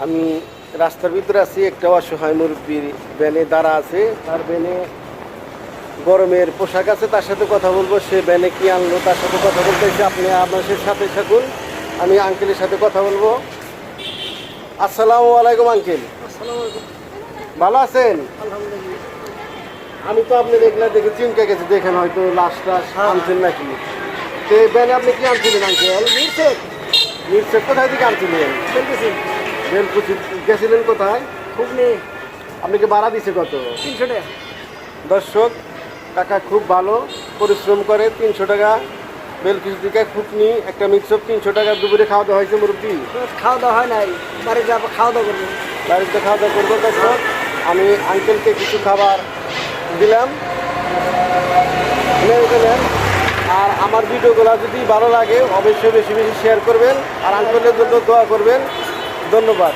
আমি রাস্তার ভিতরে আছি, একটা অসহায় মুরব্বীর ভ্যানে দাঁড়া আছে, তার ভ্যানে গরমের পোশাক আছে, তার সাথে কথা বলবো। সে ভ্যানে কি আনলো তার সাথে কথা বলতে এসে আপনি আপনার সাথে থাকুন, আমি আঙ্কেলের সাথে কথা বলবো। আসসালামু আলাইকুম আঙ্কেল, ভালো আছেন? আমি তো আপনি দেখলে দেখে চিনকে গেছি, দেখেন হয়তো লাশটা আনছেন নাকি। তো এই ভ্যানে আপনি কি আনছিলেন আঙ্কেল? মিরসেক কোথায় থেকে আনছিলেন? বেলকুচি গেছিলেন কোথায়? খুবনি আপনি কি ভাড়া দিছে কত? 300 টাকা। দর্শক, টাকা খুব ভালো পরিশ্রম করে, 300 টাকা বেলকুচি থেকে খুবনি একটা মিক্সআপ 300 টাকা। দুপুরে খাওয়া দাওয়া হয়েছে মুরব্বী? খাওয়া দাওয়া হয় নাই, বাড়ি যাবো খাওয়া দাওয়া করবো। বাড়িতে খাওয়া দাওয়া করবো। দর্শক, আমি আঙ্কেলকে কিছু খাবার দিলাম, দিলেন। আর আমার ভিডিওগুলো যদি ভালো লাগে অবশ্যই বেশি বেশি শেয়ার করবেন, আর আঙ্কেলের জন্য দোয়া করবেন। ধন্যবাদ।